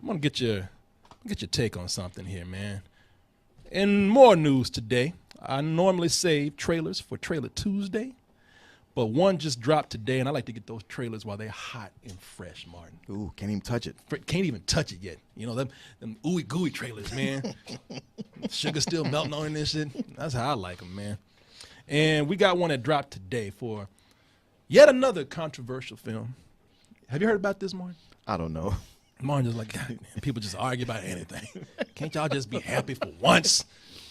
I'm gonna get your take on something here, man. In more news today, I normally save trailers for Trailer Tuesday, but one just dropped today, and I like to get those trailers while they're hot and fresh, Martin. Ooh, can't even touch it. Can't even touch it yet. You know, them ooey gooey trailers, man. Sugar still melting on this shit. That's how I like them, man. And we got one that dropped today for yet another controversial film. Have you heard about this, Martin? I don't know. Martin just like, God, people just argue about anything. Can't y'all just be happy for once?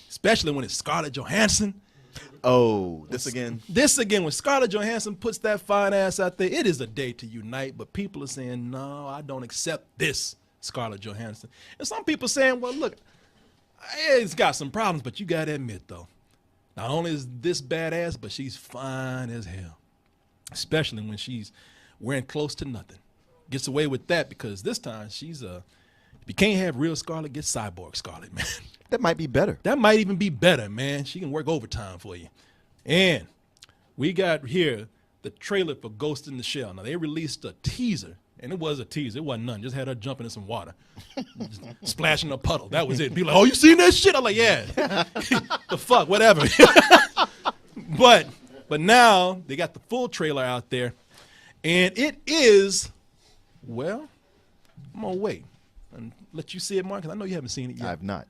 Especially when it's Scarlett Johansson. Oh, this again? This again, when Scarlett Johansson puts that fine ass out there, it is a day to unite, but people are saying, no, I don't accept this Scarlett Johansson. And some people saying, well, look, it's got some problems, but you got to admit, though, not only is this badass, but she's fine as hell, especially when she's wearing close to nothing. Gets away with that because this time she's if you can't have real Scarlett, get cyborg Scarlett, man. That might be better. That might even be better, man. She can work overtime for you. And we got here the trailer for Ghost in the Shell. Now, they released a teaser, and it was a teaser. It wasn't nothing. Just had her jumping in some water, splashing a puddle. That was it. People like, oh, you seen that shit? I'm like, yeah. The fuck, whatever. But now they got the full trailer out there, and it is, well, I'm going to wait and let you see it, Mark, because I know you haven't seen it yet. I have not.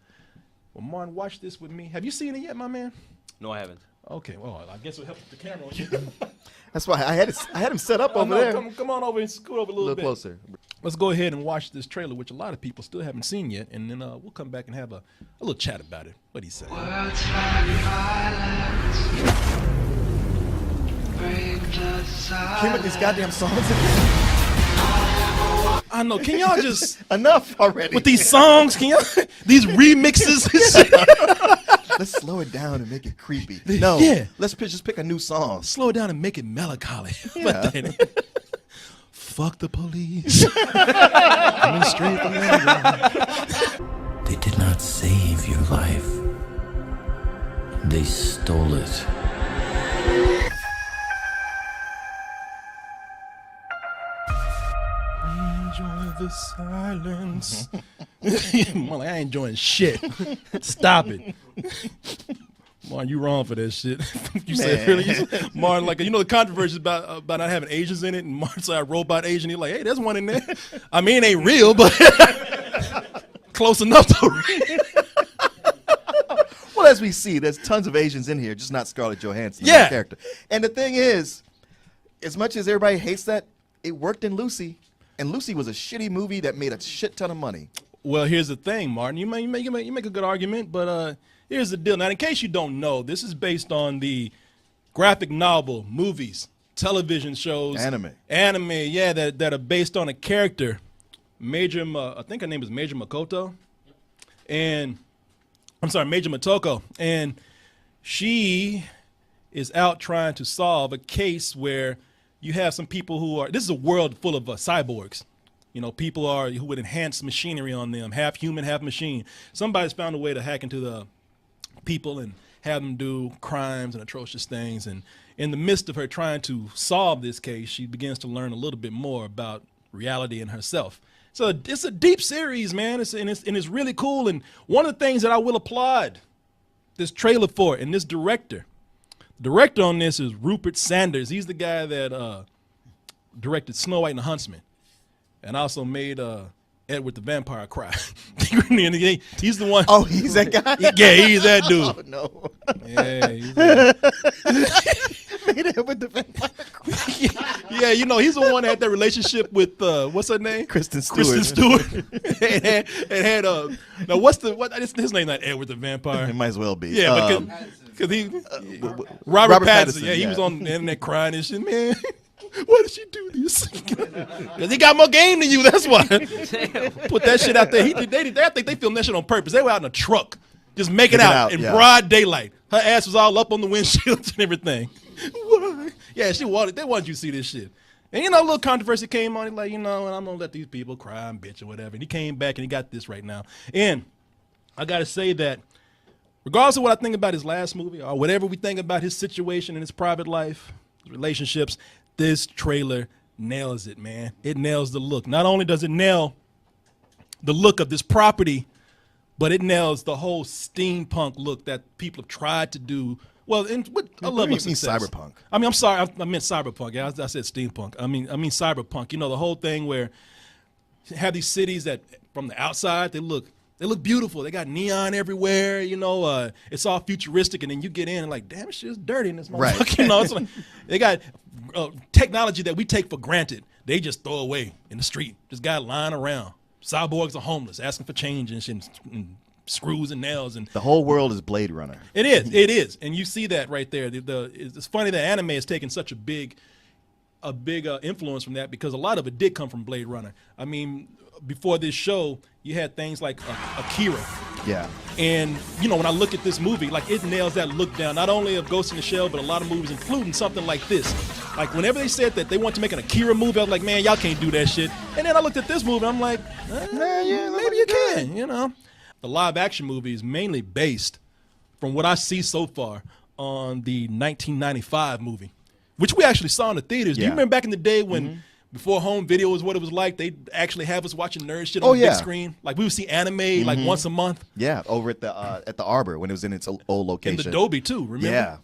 Well, Martin, watch this with me. Have you seen it yet, my man? No, I haven't. Okay, well, I guess we'll help with the camera on you. That's why I had him set up over there. Come on over and scoot over a little bit. Closer. Let's go ahead and watch this trailer, which a lot of people still haven't seen yet, and then we'll come back and have a little chat about it. What he said. Came with these goddamn songs again. I know. Can y'all just enough already with these songs? Can y'all these remixes? And shit? Let's slow it down and make it creepy. No, yeah. Let's just pick a new song. Slow it down and make it melancholy. Yeah. Fuck the police. Coming straight from the They did not save your life. They stole it. Enjoy the silence. More like, I ain't enjoying shit. Stop it. Martin, you wrong for that shit. You said really, Martin, like, you know the controversy about not having Asians in it, and Martin said robot Asian. He's like, hey, there's one in there. I mean, it ain't real, but close enough to real. Well, as we see, there's tons of Asians in here, just not Scarlett Johansson. Yeah. Character. And the thing is, as much as everybody hates that, it worked in Lucy. And Lucy was a shitty movie that made a shit ton of money. Well, here's the thing, Martin. You make a good argument, but here's the deal. Now, in case you don't know, this is based on the graphic novel, movies, television shows, anime, yeah, that are based on a character, I think her name is Major Makoto, and I'm sorry, Major Motoko, and she is out trying to solve a case where you have some people who are, this is a world full of cyborgs. You know, people who would enhance machinery on them, half human, half machine. Somebody's found a way to hack into the people and have them do crimes and atrocious things. And in the midst of her trying to solve this case, she begins to learn a little bit more about reality and herself. So it's a deep series, man. It's really cool. And one of the things that I will applaud this trailer for, and this director on this is Rupert Sanders. He's the guy that directed Snow White and the Huntsman, and also made Edward the Vampire cry. He's the one. Oh, he's that guy? Yeah, he's that dude. Oh, no. Yeah, he's that. Made Edward the Vampire cry. Yeah, you know, he's the one that had that relationship with, what's her name? Kristen Stewart. and had now his name's not Edward the Vampire. It might as well be. Yeah, because he, Robert Pattinson, yeah, he was on the internet crying and shit, man. Why did she do this? Because he got more game than you, that's why. Put that shit out there. I think they filmed that shit on purpose. They were out in a truck, just making out in broad daylight. Her ass was all up on the windshields and everything. Why? Yeah, they wanted you to see this shit. And you know, a little controversy came on. He's like, you know, and I'm going to let these people cry and bitch or whatever. And he came back and he got this right now. And I got to say that regardless of what I think about his last movie or whatever we think about his situation in his private life, his relationships, this trailer nails it, man. It nails the look. Not only does it nail the look of this property, but it nails the whole steampunk look that people have tried to do. Well, with a level of success. Cyberpunk. I mean, I'm sorry, I meant cyberpunk. Yeah, I said steampunk. I mean cyberpunk. You know, the whole thing where you have these cities that from the outside they look beautiful. They got neon everywhere. You know, it's all futuristic, and then you get in and like, damn, shit's dirty in this motherfucker. Right. You know, it's like they got technology that we take for granted. They just throw away in the street. Just got lying around. Cyborgs are homeless, asking for change and shit, and screws and nails, and The whole world is Blade Runner. it is, and you see that right there. It's funny that anime has taken such a big influence from that, because a lot of it did come from Blade Runner. I mean, before this show, you had things like Akira, Yeah. and you know, when I look at this movie, like it nails that look down, not only of Ghost in the Shell, but a lot of movies, including something like this. Like whenever they said that they want to make an Akira movie, I was like, man, y'all can't do that shit. And then I looked at this movie, I'm like, maybe you can, you know. The live action movie is mainly based, from what I see so far, on the 1995 movie, which we actually saw in the theaters. Do you Yeah. remember back in the day when before home video was what it was like? They'd actually have us watching nerd shit Oh, on the big yeah. screen. Like we would see anime like once a month. Yeah, over at the Arbor when it was in its old In location. the Dolby too, remember? Yeah.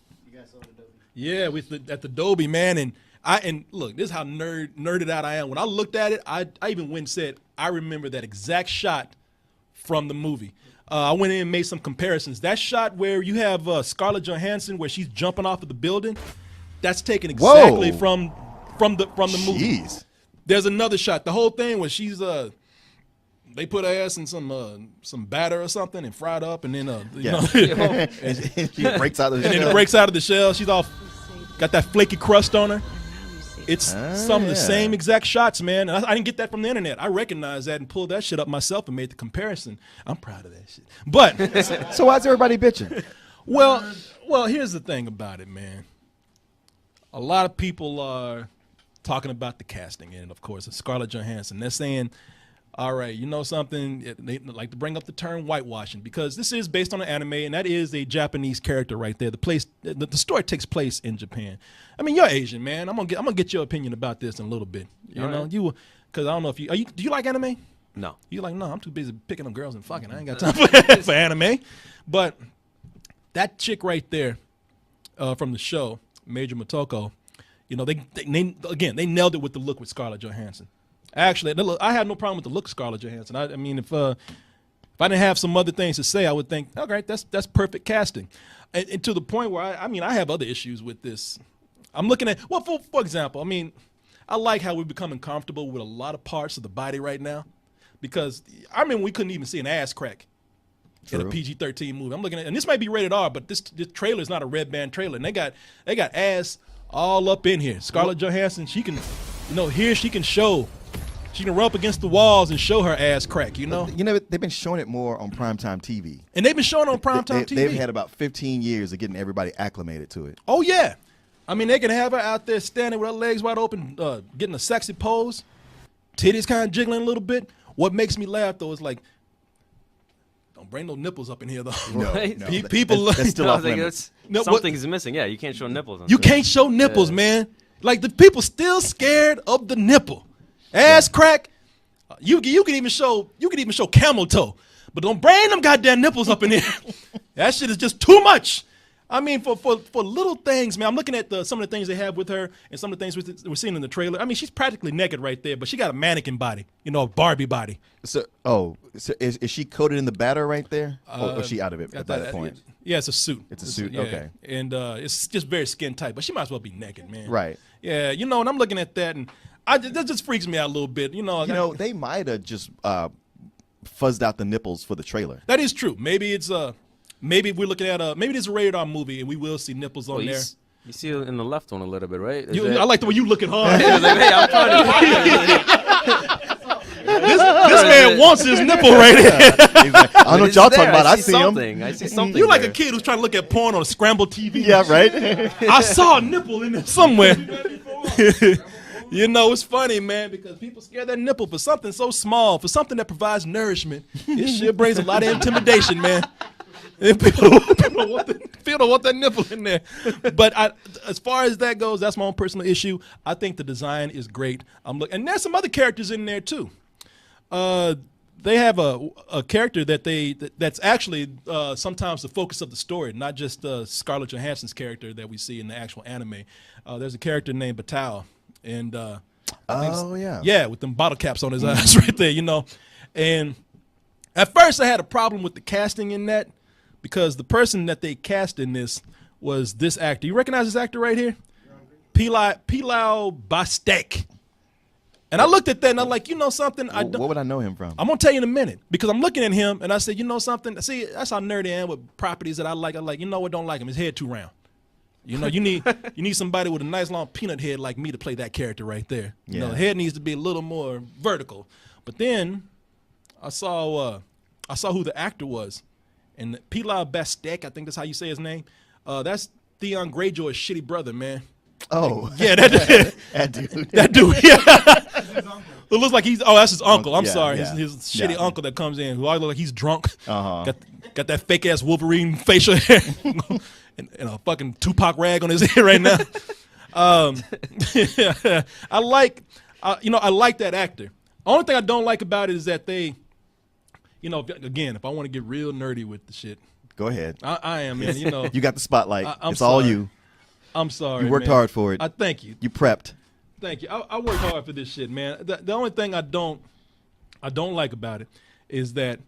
Yeah, at the Dolby, man. And look, this is how nerded out I am. When I looked at it, I even went and said, I remember that exact shot from the movie. I went in and made some comparisons. That shot where you have Scarlett Johansson where she's jumping off of the building, that's taken exactly Whoa. from the movie. Jeez. There's another shot. The whole thing where she's they put her ass in some batter or something and fried up, and then you know, And she breaks out of the and then shell. it breaks out of the shell. She's all got that flaky crust on her. It's some of the yeah. same exact shots, man. And I didn't get that from the internet. I recognized that and pulled that shit up myself and made the comparison. I'm proud of that shit. But So why's everybody bitching? well, here's the thing about it, man. A lot of people are talking about the casting, and of course, it's Scarlett Johansson. They're saying, all right, you know something? They like to bring up the term whitewashing, because this is based on an anime, and that is a Japanese character right there. The story takes place in Japan. I mean, you're Asian, man. I'm gonna get your opinion about this in a little bit. You know, because I don't know if do you like anime? No. You like, no, I'm too busy picking up girls and fucking. I ain't got time for anime. But that chick right there from the show, Major Motoko, you know, they nailed it with the look with Scarlett Johansson. Actually, I had no problem with the look of Scarlett Johansson. I mean, if I didn't have some other things to say, I would think, okay, that's perfect casting. And to the point where I have other issues with this. I'm looking at, well, for example, I mean, I like how we're becoming comfortable with a lot of parts of the body right now, because I remember we couldn't even see an ass crack in a True. PG-13 movie. I'm looking at, and this might be rated R, but this trailer is not a red band trailer, and they got ass all up in here. Scarlett Johansson, she can, you know, here she can run up against the walls and show her ass crack, you know? You know, they've been showing it more on primetime TV. And they've been showing it on primetime TV. They've had about 15 years of getting everybody acclimated to it. Oh, yeah. I mean, they can have her out there standing with her legs wide open, getting a sexy pose, titties kind of jiggling a little bit. What makes me laugh, though, is like, don't bring no nipples up in here, though. Right? No, People, that's still I off was like, limits. No, something's missing. Yeah, you can't show nipples. On you screen. can't show nipples, man. Like, the people still scared of the nipple. Ass crack, you can even show camel toe, but don't bring them goddamn nipples up in here. That shit is just too much. I mean, for little things, man. I'm looking at some of the things they have with her and some of the things we're seeing in the trailer. I mean, she's practically naked right there, but she got a mannequin body, you know, a Barbie body. So is she coated in the batter right there? Or is she out of it at that point? Yeah, it's a suit. It's a suit, yeah. okay. And it's just very skin tight, but she might as well be naked, man. Right. Yeah, you know, and I'm looking at that, and that just freaks me out a little bit. You know, They might have just fuzzed out the nipples for the trailer. that is true. Maybe it's maybe we're looking at maybe it's a rated R movie, and we will see nipples on Well, there. you see it in the left one a little bit, right? I like the way you looking hard. I was like, hey, I'm trying to. This man wants his nipple right here. He's like, I don't know what y'all talking about. I see him. something. I see something. You're like a there. kid who's trying to look at porn on a scrambled TV. Yeah, right. I saw a nipple in there somewhere. You know, it's funny, man, because people scare that nipple for something so small, for something that provides nourishment. This shit brings a lot of intimidation, man. And people don't want that nipple in there. But as far as that goes, that's my own personal issue. I think the design is great. And there's some other characters in there too. The they have a character that's actually sometimes the focus of the story, not just Scarlett Johansson's character that we see in the actual anime. There's a character named Batal, and yeah, with them bottle caps on his eyes right there, you know. And at first I had a problem with the casting in that because the person that they cast in this was this actor. You recognize this actor right here? Pilau Bastek. And I looked at that and I'm like, you know something? What would I know him from? I'm gonna tell you in a minute because I'm looking at him and I said, you know something? See, that's how nerdy I am with properties that I like. I'm like, you know what? Don't like him. His head too round. You know, you need somebody with a nice long peanut head like me to play that character right there. You know, the head needs to be a little more vertical. But then I saw who the actor was, and Pilar Bastek, I think that's how you say his name. That's Theon Greyjoy's shitty brother, man. Oh, yeah, that dude. That dude, yeah. It looks like that's his uncle. I'm sorry, his shitty uncle that comes in who always looks like he's drunk. Got that fake ass Wolverine facial hair and a fucking Tupac rag on his head right now. I like that actor. Only thing I don't like about it is that they, you know, again, if I want to get real nerdy with the shit, go ahead. I am, man. You know, you got the spotlight. It's sorry. all you. I'm sorry. You worked hard for it. I thank you. You prepped. Thank you. I worked hard for this shit, man. The only thing I don't like about it is that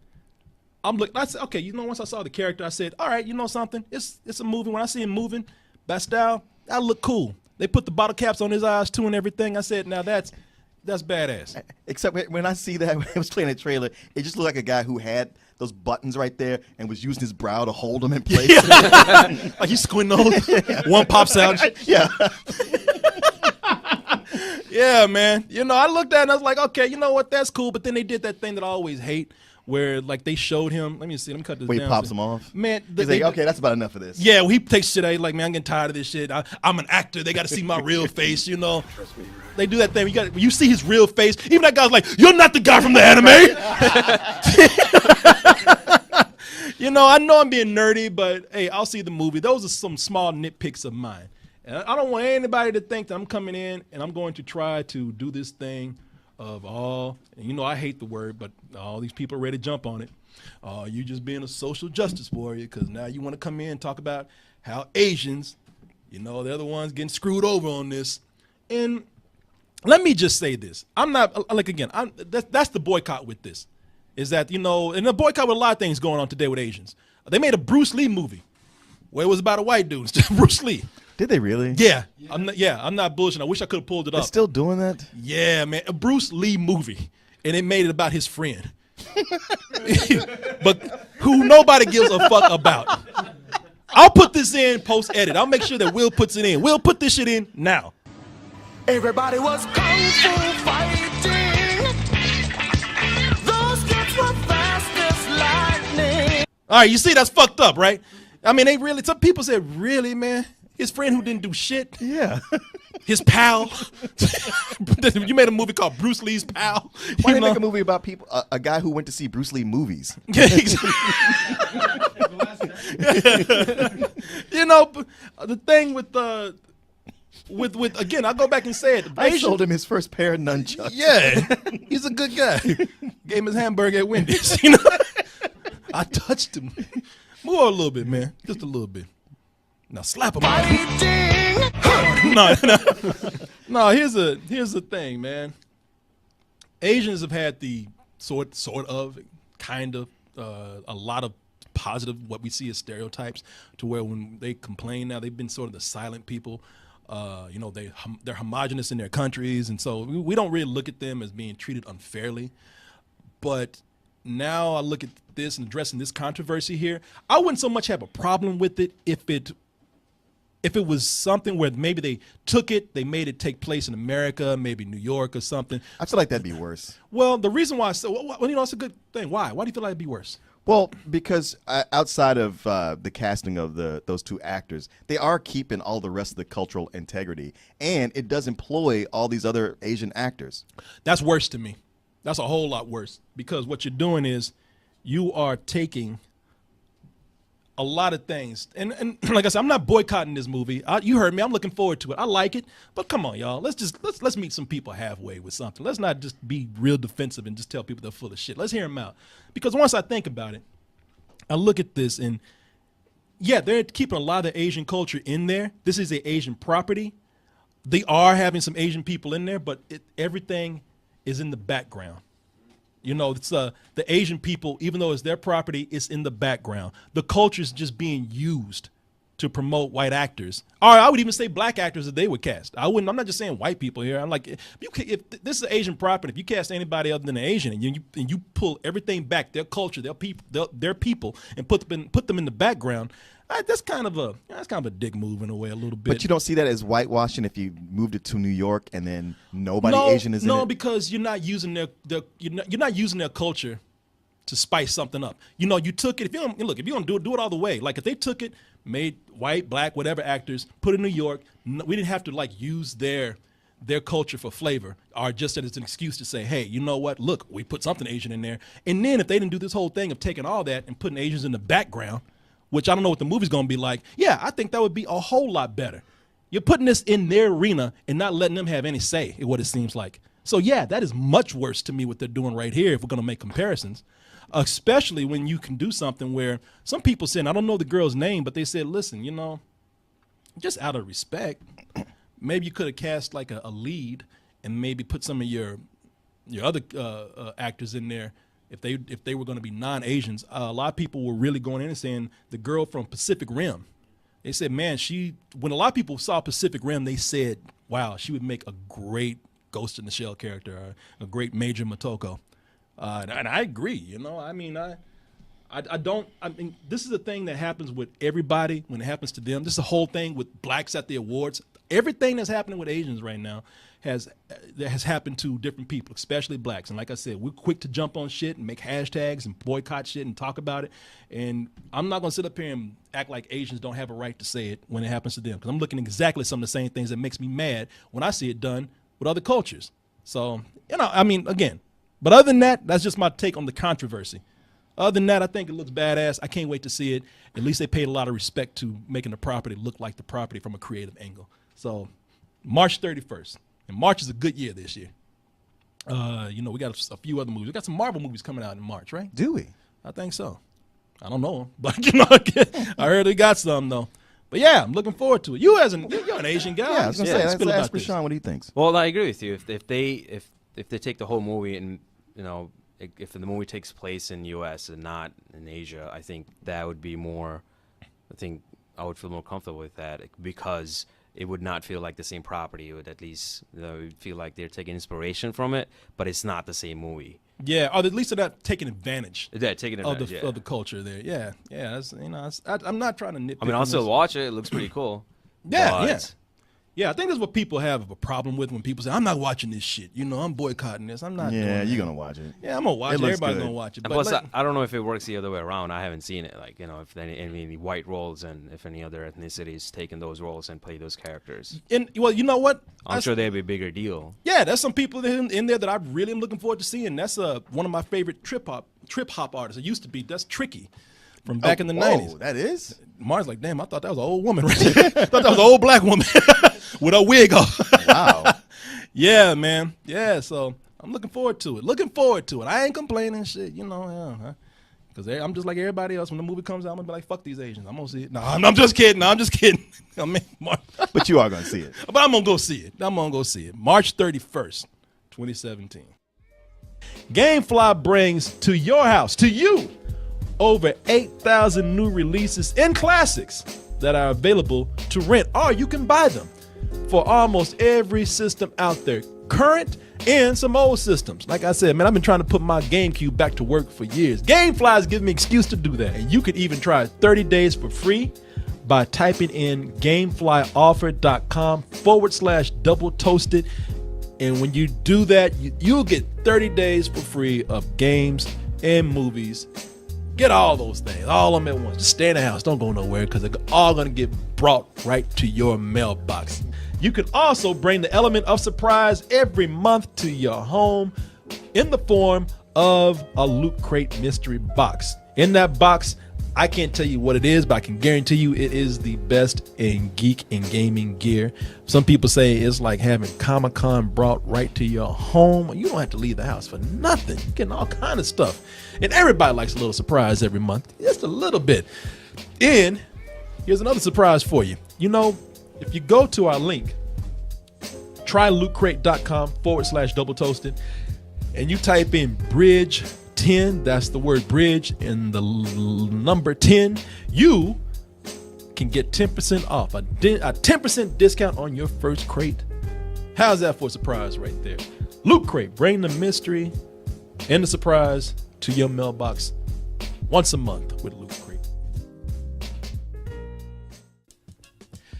I said, okay, you know, once I saw the character, I said, all right, you know something? It's a movie. When I see him moving, Bastel, that look cool. They put the bottle caps on his eyes too and everything. I said, now that's badass. Except when I see that when it was playing a trailer, it just looked like a guy who had those buttons right there and was using his brow to hold them in place. Like he's squinting those. One pops out. Yeah. Yeah, man. You know, I looked at it and I was like, okay, you know what? That's cool. But then they did that thing that I always hate where, like, they showed him. Let me see. Let me cut this down. Where he pops them off? Man. He's like, okay, that's about enough of this. Yeah, well, he takes shit out. He's like, man, I'm getting tired of this shit. I'm an actor. They got to see my real face, you know. They do that thing. You see his real face. Even that guy's like, you're not the guy from the anime. You know, I know I'm being nerdy, but, hey, I'll see the movie. Those are some small nitpicks of mine. And I don't want anybody to think that I'm coming in and I'm going to try to do this thing of and you know I hate the word, but all these people are ready to jump on it. You just being a social justice warrior because now you want to come in and talk about how Asians, you know, they're the ones getting screwed over on this. And let me just say this. I'm not, like, again, that's the boycott with this. Is that, you know, and the boycott with a lot of things going on today with Asians. They made a Bruce Lee movie where it was about a white dude, Bruce Lee. Did they really? Yeah. I'm not bullshitting. I wish I could have pulled it up. They're still doing that? Yeah, man. A Bruce Lee movie. And it made it about his friend. But who nobody gives a fuck about. I'll put this in post-edit. I'll make sure that Will puts it in. Will, put this shit in now. Everybody was kung fu fighting. Those kids were fast as lightning. All right, you see, that's fucked up, right? I mean, some people said, really, man? His friend who didn't do shit? Yeah. His pal? You made a movie called Bruce Lee's Pal? Why did they make a movie about people, a guy who went to see Bruce Lee movies? Yeah, exactly. You know, the thing with again, I'll go back and say it. I sold him his first pair of nunchucks. Yeah, he's a good guy. Gave him his hamburger at Wendy's. You know, I touched him. Move on a little bit, man. Just a little bit. Now slap him. No. Here's the thing, man. Asians have had the sort of, kind of, a lot of positive, what we see as stereotypes, to where when they complain now, they've been sort of the silent people. You know, they're homogenous in their countries, and so we don't really look at them as being treated unfairly. But now I look at this and addressing this controversy here, I wouldn't so much have a problem with it if it was something where maybe they took it, they made it take place in America, maybe New York or something. I feel like that'd be worse. Well, the reason why you know, it's a good thing. Why? Why do you feel like it'd be worse? Well, because outside of the casting of those two actors, they are keeping all the rest of the cultural integrity, and it does employ all these other Asian actors. That's worse to me. That's a whole lot worse, because what you're doing is you are taking a lot of things. And like I said, I'm not boycotting this movie. You heard me. I'm looking forward to it. I like it. But come on, y'all. Let's meet some people halfway with something. Let's not just be real defensive and just tell people they're full of shit. Let's hear them out. Because once I think about it, I look at this and, yeah, they're keeping a lot of the Asian culture in there. This is an Asian property. They are having some Asian people in there, but everything is in the background. You know, it's the Asian people, even though it's their property, it's in the background. The culture is just being used to promote white actors. Or I would even say black actors that they would cast. I'm not just saying white people here. I'm like, if this is Asian property, if you cast anybody other than an Asian and you pull everything back, their culture, their people, and put them in the background, that's kind of a dick move in a way, a little bit. But you don't see that as whitewashing if you moved it to New York and then nobody Asian is in it? No, because you're not using you're not using their culture to spice something up. You know, you took it. If you're gonna do it all the way. Like if they took it, made white, black, whatever actors, put it in New York, we didn't have to like use their culture for flavor, or just as an excuse to say, hey, you know what? Look, we put something Asian in there. And then if they didn't do this whole thing of taking all that and putting Asians in the background, which I don't know what the movie's going to be like. Yeah, I think that would be a whole lot better. You're putting this in their arena and not letting them have any say in what it seems like. So, yeah, that is much worse to me what they're doing right here if we're going to make comparisons, especially when you can do something where some people said, I don't know the girl's name, but they said, listen, you know, just out of respect, maybe you could have cast like a lead and maybe put some of your other actors in there. If they were going to be non-Asians, a lot of people were really going in and saying the girl from Pacific Rim. They said, man, when a lot of people saw Pacific Rim, they said, wow, she would make a great Ghost in the Shell character, or a great Major Motoko. And I agree, you know, I mean, this is a thing that happens with everybody when it happens to them. This is the whole thing with blacks at the awards. Everything that's happening with Asians right now has happened to different people, especially blacks. And like I said, we're quick to jump on shit and make hashtags and boycott shit and talk about it. And I'm not going to sit up here and act like Asians don't have a right to say it when it happens to them, because I'm looking at exactly some of the same things that makes me mad when I see it done with other cultures. So, you know, I mean, again, but other than that, that's just my take on the controversy. Other than that, I think it looks badass. I can't wait to see it. At least they paid a lot of respect to making the property look like the property from a creative angle. So March 31st. And March is a good year this year. You know, we got a few other movies. We got some Marvel movies coming out in March, right? Do we? I think so. I don't know, but you know, I heard they got some though. But yeah, I'm looking forward to it. You're an Asian guy. Yeah, I was gonna say, let's ask Rashawn what he thinks. Well, I agree with you. If they take the whole movie and, you know, if the movie takes place in U.S. and not in Asia, I think that would be more. I think I would feel more comfortable with that, because it would not feel like the same property. It would at least, you know, feel like they're taking inspiration from it, but it's not the same movie. Yeah, or at least they're not taking advantage. Yeah, taking advantage of the culture there. Yeah. That's, you know, I'm not trying to nitpick. I mean, I'll still watch it. It looks pretty cool. Yeah. Yeah, I think that's what people have a problem with when people say, I'm not watching this shit. You know, I'm boycotting this. I'm not doing Yeah, that. you're going to watch it. Yeah, I'm going to watch it. Everybody's going to watch it. And plus, I don't know if it works the other way around. I haven't seen it. Like, you know, if any white roles and if any other ethnicities taking those roles and play those characters. And, well, you know what? I'm sure they'd be a bigger deal. Yeah, there's some people in there that I really am looking forward to seeing. That's one of my favorite trip hop artists. It used to be. That's Tricky from back in the 90s. That is? Mar's like, damn, I thought that was an old woman right there. I thought that was an old black woman with a wig on. Wow. Yeah, man. Yeah, so I'm looking forward to it. I ain't complaining shit, you know, because I'm just like everybody else. When the movie comes out, I'm going to be like, fuck these Asians. I'm going to see it. No, I'm just kidding. I mean, But you are going to see it. But I'm going to go see it. March 31st, 2017. Gamefly brings to your house, to you, over 8,000 new releases and classics that are available to rent, or you can buy them for almost every system out there, current and some old systems. Like I said, man, I've been trying to put my GameCube back to work for years. Gamefly is giving me an excuse to do that. And you could even try 30 days for free by typing in gameflyoffer.com/double toasted. And when you do that, you'll get 30 days for free of games and movies. Get all those things, all of them at once. Just stay in the house. Don't go nowhere, because they're all going to get brought right to your mailbox. You can also bring the element of surprise every month to your home in the form of a Loot Crate mystery box. In that box, I can't tell you what it is, but I can guarantee you it is the best in geek and gaming gear. Some people say it's like having Comic-Con brought right to your home. You don't have to leave the house for nothing. You're getting all kind of stuff. And everybody likes a little surprise every month. Just a little bit. And here's another surprise for you. You know, if you go to our link, trylootcrate.com/double toasted, and you type in bridge 10, that's the word bridge and the number 10, you can get 10% off, a 10% discount on your first crate. How's that for a surprise right there? Loot Crate, bring the mystery and the surprise to your mailbox once a month with Loot Crate.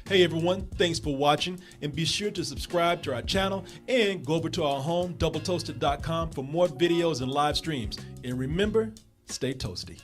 Hey everyone, thanks for watching, and be sure to subscribe to our channel and go over to our home, doubletoasted.com, for more videos and live streams. And remember, stay toasty.